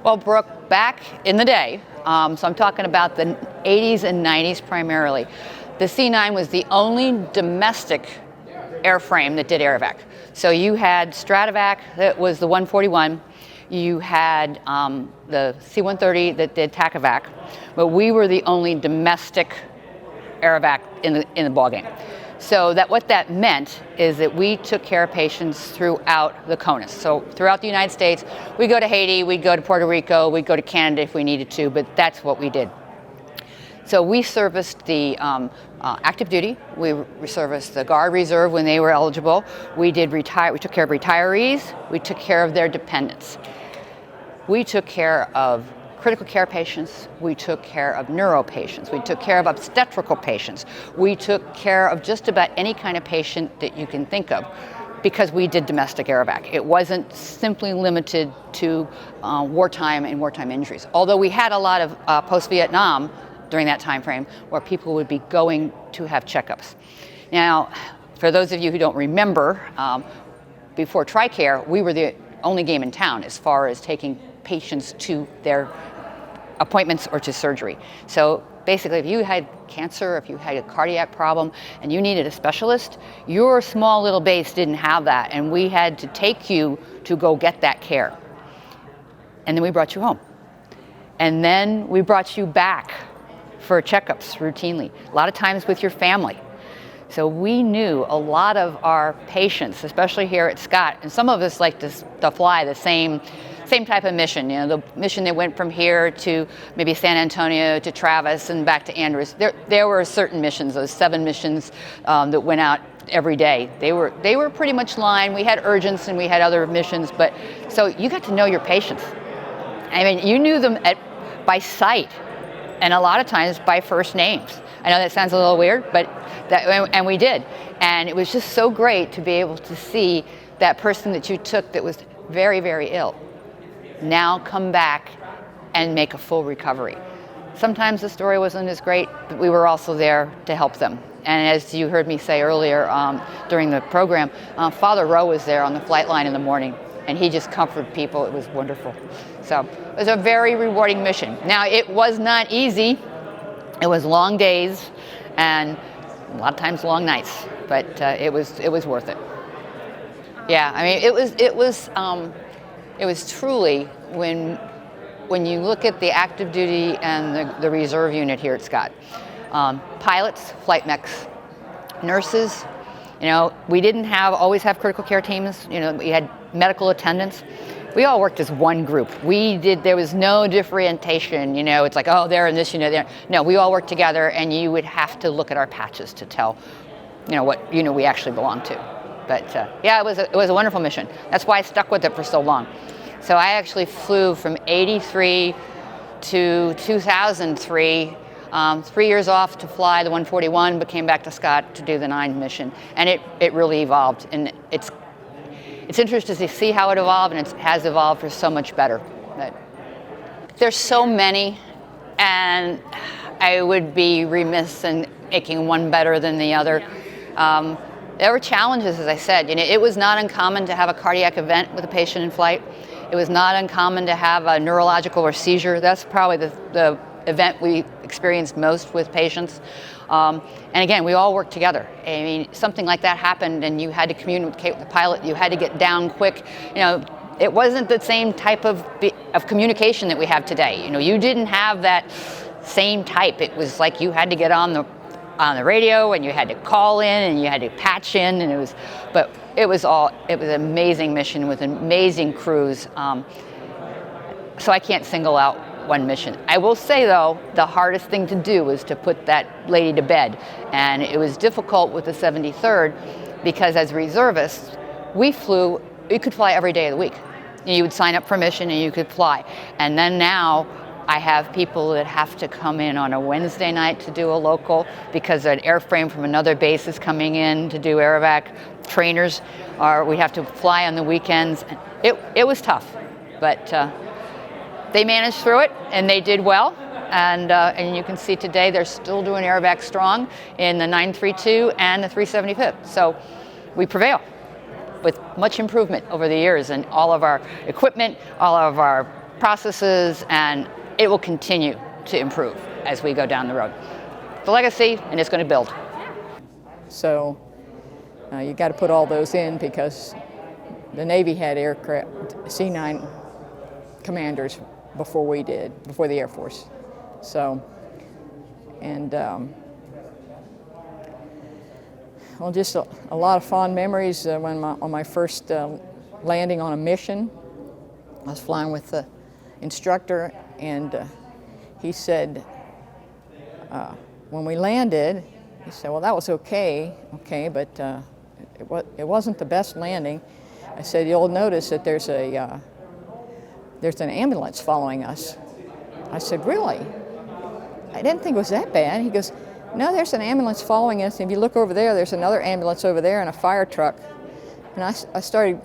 Well, Brooke, back in the day, so I'm talking about the 80s and 90s primarily, the C-9 was the only domestic airframe that did aerovac. So you had Stratovac, that was the 141. You had the C-130 that did TACAVAC, but we were the only domestic aerovac in the ballgame. So what that meant is that we took care of patients throughout the CONUS. So throughout the United States, we'd go to Haiti, we'd go to Puerto Rico, we'd go to Canada if we needed to, but that's what we did. So we serviced the active duty, we serviced the Guard Reserve when they were eligible, we took care of retirees, we took care of their dependents. We took care of critical care patients, we took care of neuro patients, we took care of obstetrical patients, we took care of just about any kind of patient that you can think of because we did domestic aerovac. It wasn't simply limited to wartime and wartime injuries. Although we had a lot of post-Vietnam during that time frame where people would be going to have checkups. Now, for those of you who don't remember, before TRICARE, we were the only game in town as far as taking patients to their appointments or to surgery. So basically, if you had cancer, if you had a cardiac problem and you needed a specialist, your small little base didn't have that, and we had to take you to go get that care. And then we brought you home. And then we brought you back for checkups routinely, a lot of times with your family. So we knew a lot of our patients, especially here at Scott, and some of us like to fly the same type of mission. You know, the mission that went from here to maybe San Antonio to Travis and back to Andrews. There were certain missions, those 7 missions that went out every day. They were pretty much lined. We had urgents and we had other missions, but so you got to know your patients. I mean, you knew them by sight, and a lot of times by first names. I know that sounds a little weird, but and we did. And it was just so great to be able to see that person that you took that was very, very ill now come back and make a full recovery. Sometimes the story wasn't as great, but we were also there to help them. And as you heard me say earlier during the program, Father Rowe was there on the flight line in the morning, and he just comforted people. It was wonderful. So it was a very rewarding mission. Now, it was not easy. It was long days and a lot of times long nights, but it was worth it. Yeah, I mean, it was truly when you look at the active duty and the reserve unit here at Scott. Pilots, flight mechs, nurses, you know, we didn't always have critical care teams. You know, we had medical attendants. We all worked as one group. There was no differentiation, you know, it's like, oh, they're in this unit, there. No, we all worked together, and you would have to look at our patches to tell, you know, what unit we actually belonged to. But yeah, it was a wonderful mission. That's why I stuck with it for so long. So I actually flew from 83 to 2003, 3 years off to fly the 141, but came back to Scott to do the 9 mission. And it really evolved, and it's interesting to see how it evolved, and it has evolved for so much better. But there's so many, and I would be remiss in making one better than the other. There were challenges, as I said. You know, it was not uncommon to have a cardiac event with a patient in flight. It was not uncommon to have a neurological or seizure. That's probably the event we experienced most with patients. And again, we all worked together. I mean, something like that happened and you had to communicate with the pilot, you had to get down quick. You know, it wasn't the same type of communication that we have today. You know, you didn't have that same type. It was like you had to get on the radio and you had to call in and you had to patch in, and it was an amazing mission with amazing crews. So I can't single out one mission. I will say, though, the hardest thing to do was to put that lady to bed. And it was difficult with the 73rd because as reservists, you could fly every day of the week. You would sign up for a mission and you could fly. And then now I have people that have to come in on a Wednesday night to do a local because an airframe from another base is coming in to do aerovac trainers, or we have to fly on the weekends. It was tough, but they managed through it and they did well. And you can see today they're still doing aerovac strong in the 932 and the 375th. So we prevail with much improvement over the years, and all of our equipment, all of our processes, and it will continue to improve as we go down the road. It's a legacy, and it's going to build. So you got to put all those in because the Navy had aircraft, C-9 commanders before we did, before the Air Force. So, and well, just a lot of fond memories on my first landing on a mission. I was flying with the instructor, and he said, when we landed, he said, well, that was okay, but it wasn't the best landing. I said, you'll notice that there's an ambulance following us. I said, really? I didn't think it was that bad. He goes, no, there's an ambulance following us. If you look over there, there's another ambulance over there and a fire truck. And I started,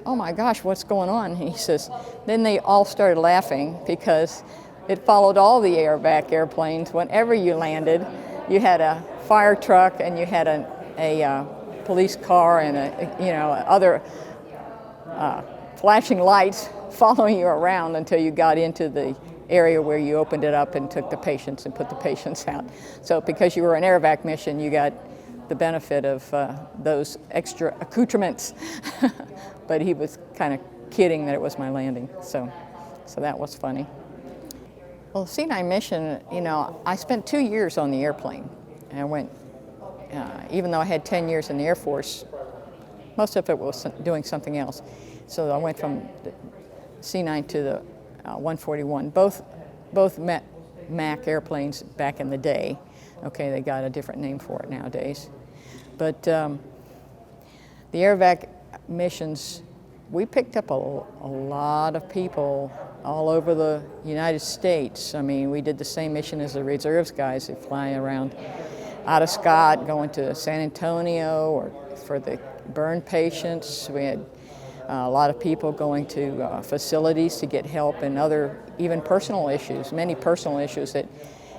oh my gosh, what's going on? And he says, then they all started laughing because it followed all the aerovac airplanes. Whenever you landed, you had a fire truck and you had a police car and other flashing lights following you around until you got into the area where you opened it up and took the patients and put the patients out. So because you were an aerovac mission, you got the benefit of those extra accoutrements. But he was kind of kidding that it was my landing. So that was funny. Well, the C-9 mission, I spent 2 years on the airplane. And I went, even though I had 10 years in the Air Force, most of it was doing something else. So I went from the C-9 to the 141, both Mac airplanes back in the day. Okay, they got a different name for it nowadays. But the aerovac missions, we picked up a lot of people all over the United States. I mean, we did the same mission as the reserves guys that fly around out of Scott, going to San Antonio, or for the burn patients. We had a lot of people going to facilities to get help and other, even personal issues, many personal issues that,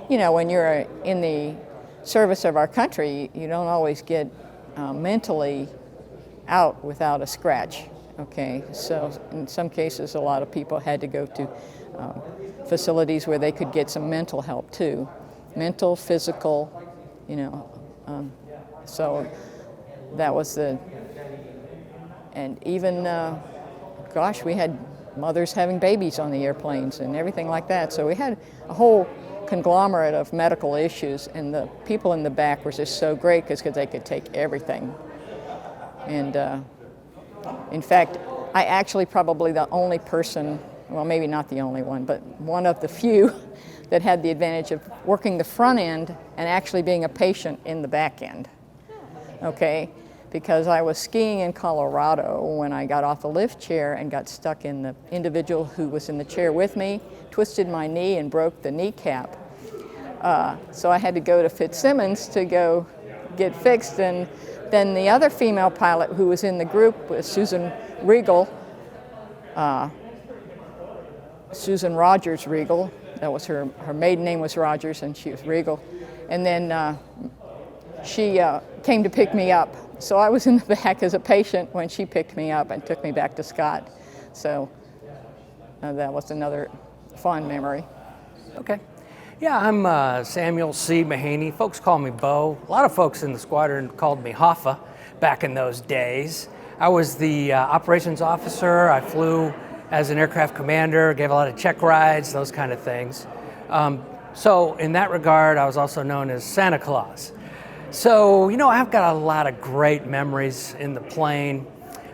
when you're in the service of our country, you don't always get mentally out without a scratch. Okay, so in some cases, a lot of people had to go to facilities where they could get some mental help too, mental, physical, so that was and even, we had mothers having babies on the airplanes and everything like that. So we had a whole conglomerate of medical issues, and the people in the back were just so great because they could take everything. And in fact, I actually probably the only person, well, maybe not the only one, but one of the few that had the advantage of working the front end and actually being a patient in the back end. Okay, because I was skiing in Colorado when I got off the lift chair and got stuck in the individual who was in the chair with me, twisted my knee and broke the kneecap. So I had to go to Fitzsimmons to go get fixed, and then the other female pilot who was in the group was Susan Regal, Susan Rogers Regal. That was her maiden name was Rogers, and she was Regal. And then she came to pick me up. So I was in the back as a patient when she picked me up and took me back to Scott. So that was another fond memory. Okay. Yeah, I'm Samuel C. Mahaney. Folks call me Bo. A lot of folks in the squadron called me Hoffa back in those days. I was the operations officer. I flew as an aircraft commander, gave a lot of check rides, those kind of things. So in that regard, I was also known as Santa Claus. So, I've got a lot of great memories in the plane.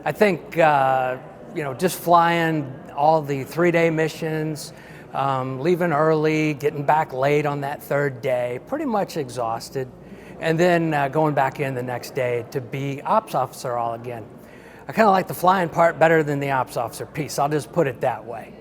I think, just flying all the 3-day missions, leaving early, getting back late on that third day, pretty much exhausted, and then going back in the next day to be ops officer all again. I kind of like the flying part better than the ops officer piece, I'll just put it that way.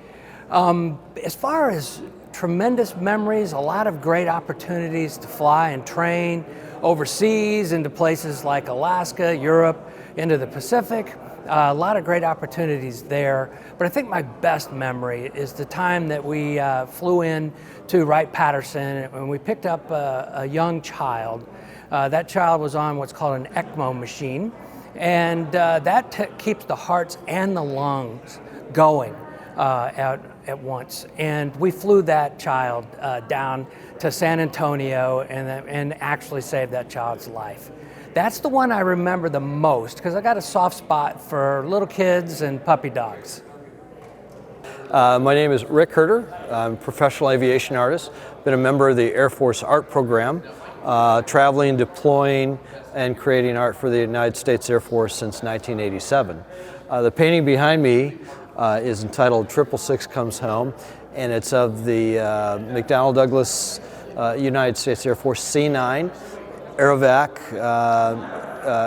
As far as tremendous memories, a lot of great opportunities to fly and train overseas into places like Alaska, Europe, into the Pacific. A lot of great opportunities there. But I think my best memory is the time that we flew in to Wright-Patterson and we picked up a young child. That child was on what's called an ECMO machine, and that keeps the hearts and the lungs going out at once. And we flew that child down to San Antonio and actually saved that child's life. That's the one I remember the most because I got a soft spot for little kids and puppy dogs. My name is Rick Herter. I'm a professional aviation artist. Been a member of the Air Force art program, traveling, deploying, and creating art for the United States Air Force since 1987. The painting behind me is entitled 666 Comes Home, and it's of the McDonnell Douglas United States Air Force C-9 aerovac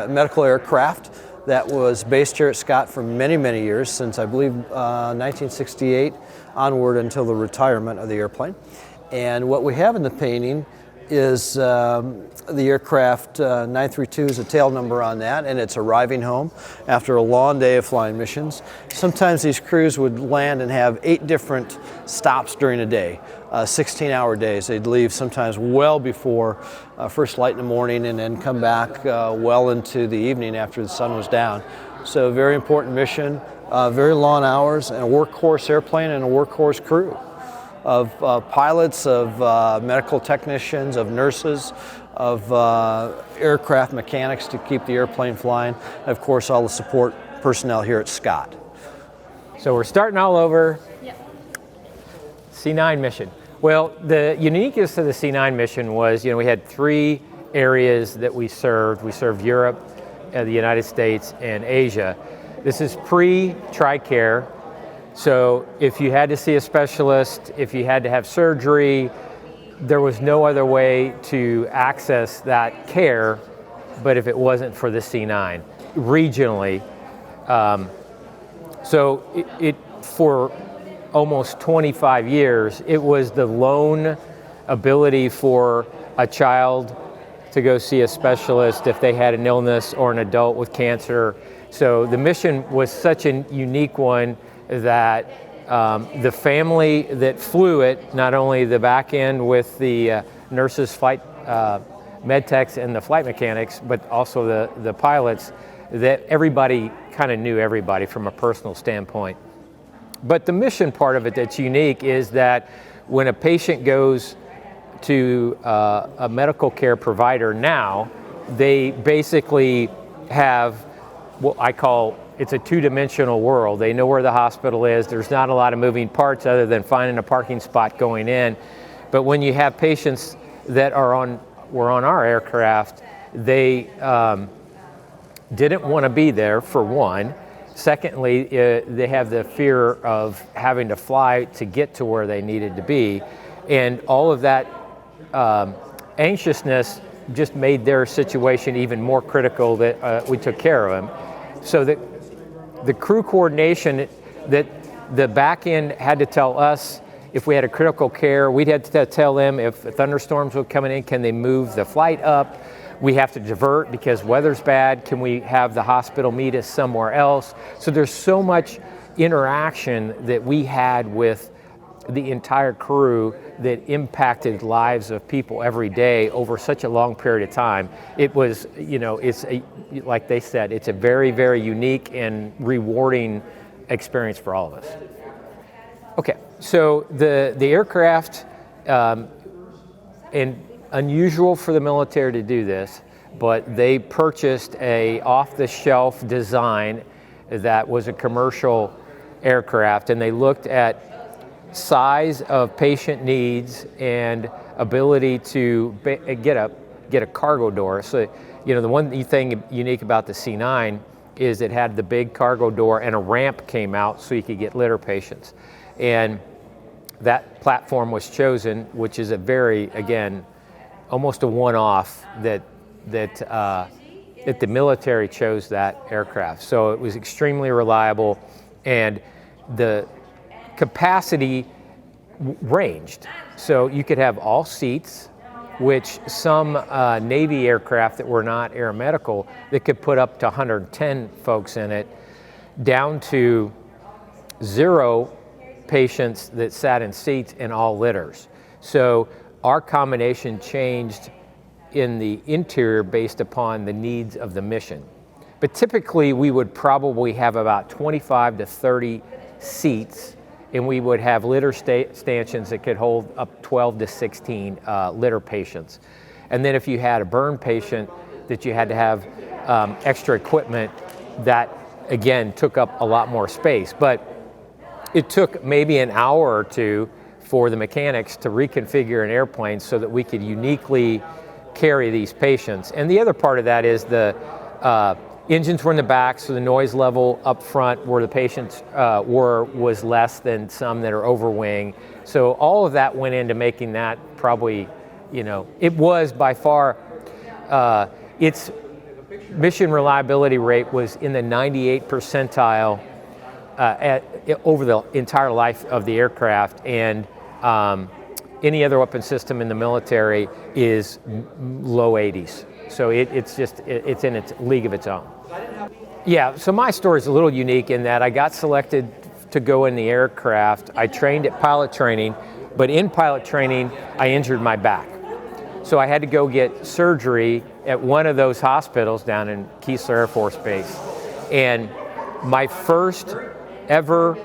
medical aircraft that was based here at Scott for many, many years, since I believe 1968 onward until the retirement of the airplane. And what we have in the painting is the aircraft 932 is a tail number on that, and it's arriving home after a long day of flying missions. Sometimes these crews would land and have 8 different stops during a day, 16-hour days. They'd leave sometimes well before first light in the morning and then come back well into the evening after the sun was down. So a very important mission, very long hours, and a workhorse airplane and a workhorse crew of pilots, of medical technicians, of nurses, of aircraft mechanics to keep the airplane flying, and of course all the support personnel here at Scott. So we're starting all over. C-9 mission. Well, the uniqueness of the C-9 mission was, we had 3 areas that we served. We served Europe, the United States, and Asia. This is pre-TRICARE. So if you had to see a specialist, if you had to have surgery, there was no other way to access that care, but if it wasn't for the C-9, regionally. So it for almost 25 years, it was the lone ability for a child to go see a specialist if they had an illness or an adult with cancer. So the mission was such a unique one that the family that flew it, not only the back end with the nurses, flight med techs, and the flight mechanics, but also the pilots, that everybody kind of knew everybody from a personal standpoint. But the mission part of it that's unique is that when a patient goes to a medical care provider now, they basically have what I call, it's a 2-dimensional world. They know where the hospital is. There's not a lot of moving parts other than finding a parking spot going in. But when you have patients that were on our aircraft, they didn't want to be there, for one. Secondly, they have the fear of having to fly to get to where they needed to be. And all of that anxiousness just made their situation even more critical that we took care of them. So that the crew coordination, that the back end had to tell us if we had a critical care, we'd have to tell them if thunderstorms were coming in, can they move the flight up? We have to divert because weather's bad. Can we have the hospital meet us somewhere else? So there's so much interaction that we had with the entire crew that impacted lives of people every day over such a long period of time. It was, like they said, it's a very, very unique and rewarding experience for all of us. Okay, so the aircraft, and unusual for the military to do this, but they purchased a off-the-shelf design that was a commercial aircraft, and they looked at size of patient needs and ability to get a cargo door. So, the one thing unique about the C-9 is it had the big cargo door and a ramp came out so you could get litter patients. And that platform was chosen, which is a very, again, almost a one-off that the military chose that aircraft. So it was extremely reliable, and the capacity ranged. So you could have all seats, which some Navy aircraft that were not aeromedical, that could put up to 110 folks in it, down to 0 patients that sat in seats and all litters. So our combination changed in the interior based upon the needs of the mission. But typically we would probably have about 25 to 30 seats and we would have litter stanchions that could hold up 12 to 16 litter patients. And then if you had a burn patient that you had to have extra equipment, that again took up a lot more space. But it took maybe an hour or two for the mechanics to reconfigure an airplane so that we could uniquely carry these patients. And the other part of that is the engines were in the back, so the noise level up front where the patients was less than some that are over wing. So all of that went into making that probably, it was by far, its mission reliability rate was in the 98th percentile over the entire life of the aircraft, and any other weapon system in the military is low 80s. So it's in its league of its own. Yeah, so my story is a little unique in that I got selected to go in the aircraft. I trained at pilot training, but in pilot training, I injured my back. So I had to go get surgery at one of those hospitals down in Keesler Air Force Base. And my first ever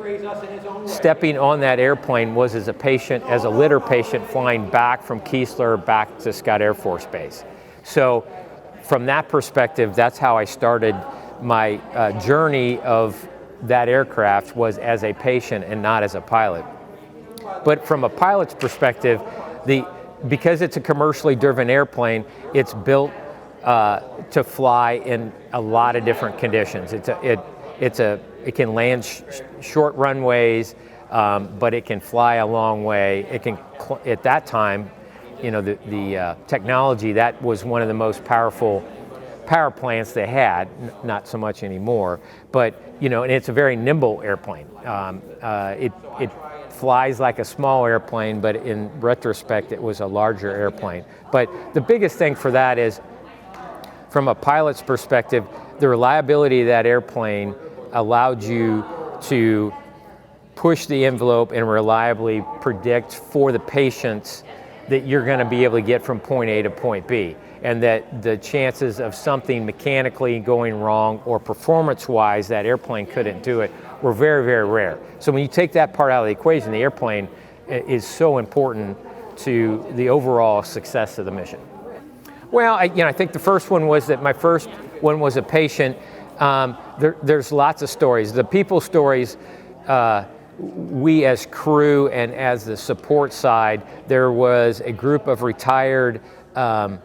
stepping on that airplane was as a litter patient flying back from Keesler back to Scott Air Force Base. So from that perspective, that's how I started my journey of that aircraft, was as a patient and not as a pilot. But from a pilot's perspective, because it's a commercially driven airplane, it's built to fly in a lot of different conditions. It can land short runways, but it can fly a long way. It can, at that time, the technology, that was one of the most powerful power plants they had, not so much anymore, but, and it's a very nimble airplane. It flies like a small airplane, but in retrospect, it was a larger airplane. But the biggest thing for that is, from a pilot's perspective, the reliability of that airplane allowed you to push the envelope and reliably predict for the patients that you're going to be able to get from point A to point B, and that the chances of something mechanically going wrong or performance-wise that airplane couldn't do it were very, very rare. So when you take that part out of the equation, the airplane is so important to the overall success of the mission. Well, I think the first one was that my first one was a patient. There's lots of stories. The people stories, we as crew and as the support side, there was a group of retired, they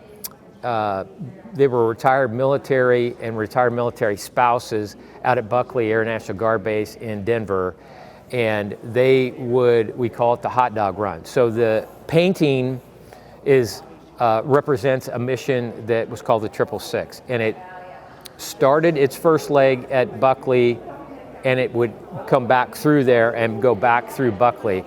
were retired military and retired military spouses out at Buckley Air National Guard Base in Denver, and we call it the hot dog run. So the painting represents a mission that was called the 666, and it started its first leg at Buckley, and it would come back through there and go back through Buckley.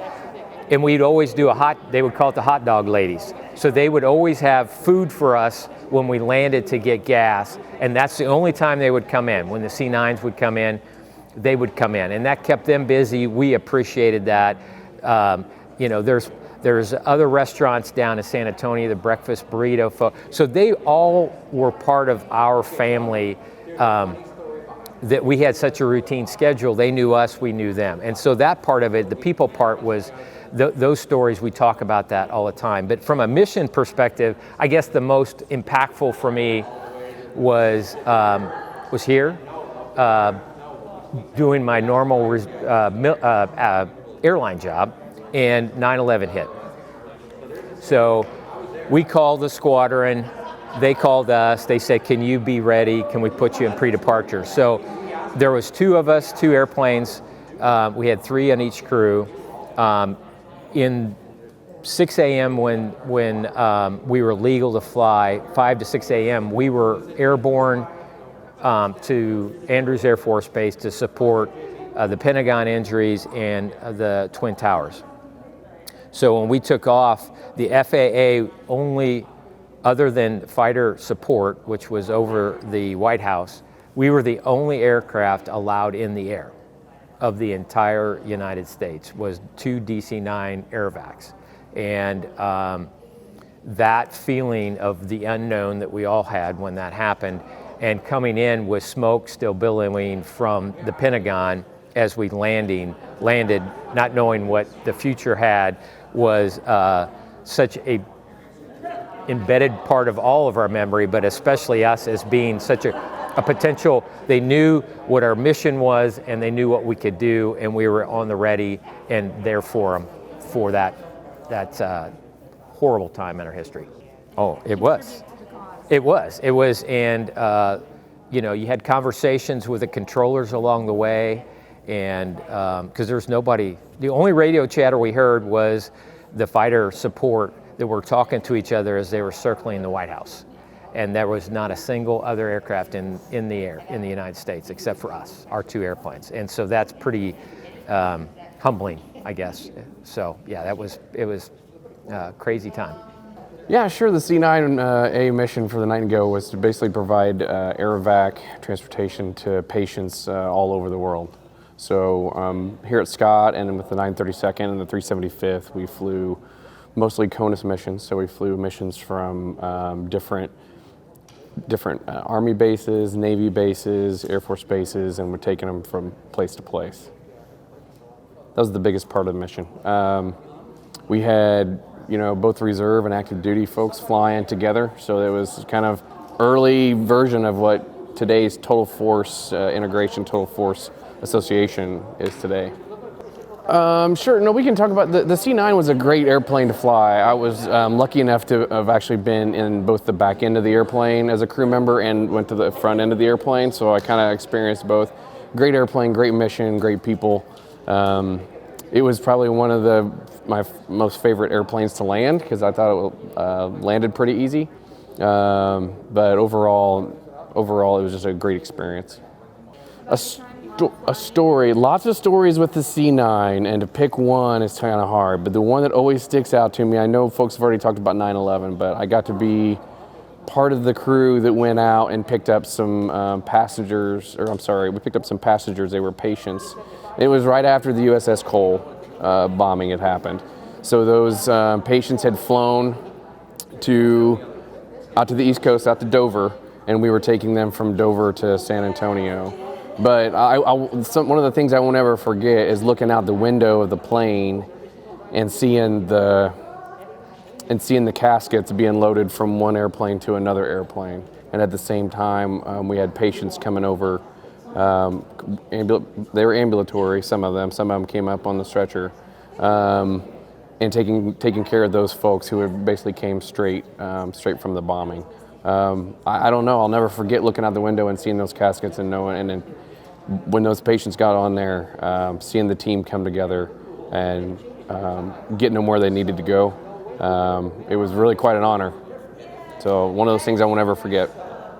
And we'd always do they would call it the hot dog ladies. So they would always have food for us when we landed to get gas, and that's the only time they would come in. When the C-9s would come in, they would come in, and that kept them busy. We appreciated that. There's other restaurants down in San Antonio, the breakfast burrito. So they all were part of our family, that we had such a routine schedule. They knew us, we knew them. And so that part of it, the people part, was those stories, we talk about that all the time. But from a mission perspective, I guess the most impactful for me was here, doing my normal airline job, and 9/11 hit. So we called the squadron, they called us, they said, can you be ready? Can we put you in pre-departure? So there was two of us, two airplanes. We had three on each crew. In 6 a.m. when we were legal to fly, 5 to 6 a.m., we were airborne to Andrews Air Force Base to support the Pentagon injuries and the Twin Towers. So when we took off, the FAA only, other than fighter support, which was over the White House, we were the only aircraft allowed in the air of the entire United States, was 2 DC-9 aerovacs. And that feeling of the unknown that we all had when that happened, and coming in with smoke still billowing from the Pentagon, as we landed, not knowing what the future had, was such a embedded part of all of our memory, but especially us as being such a potential. They knew what our mission was, and they knew what we could do, and we were on the ready and there for them for that horrible time in our history. Oh, it was, and you had conversations with the controllers along the way, and because there's nobody, the only radio chatter we heard was the fighter support that were talking to each other as they were circling the White House. And there was not a single other aircraft in the air in the United States except for us, our 2 airplanes. And so that's pretty humbling, I guess. So yeah, it was a crazy time. Yeah, sure. The C-9A mission for the Nightingale was to basically provide aerovac transportation to patients all over the world. So here at Scott and with the 932nd and the 375th, we flew mostly CONUS missions. So we flew missions from different Army bases, Navy bases, Air Force bases, and we're taking them from place to place. That was the biggest part of the mission. We had both reserve and active duty folks flying together, so it was kind of early version of what today's total force integration, total force association is today. Sure, no, we can talk about the C-9 was a great airplane to fly. I was lucky enough to have actually been in both the back end of the airplane as a crew member and went to the front end of the airplane, so I kind of experienced both. Great airplane, great mission, great people. It was probably one of my most favorite airplanes to land because I thought it landed pretty easy. But overall, it was just a great experience. A story, lots of stories with the C-9, and to pick one is kind of hard, but the one that always sticks out to me, I know folks have already talked about 9/11, but I got to be part of the crew that went out and picked up some we picked up some passengers, they were patients. It was right after the USS Cole bombing had happened. So those patients had flown out to the East Coast, out to Dover, and we were taking them from Dover to San Antonio. But one of the things I won't ever forget is looking out the window of the plane and seeing the caskets being loaded from one airplane to another airplane. And at the same time, we had patients coming over. They were ambulatory, some of them came up on the stretcher, and taking care of those folks who had basically came straight from the bombing. I don't know, I'll never forget looking out the window and seeing those caskets and knowing, and then when those patients got on there, seeing the team come together and getting them where they needed to go, it was really quite an honor. So one of those things I won't ever forget.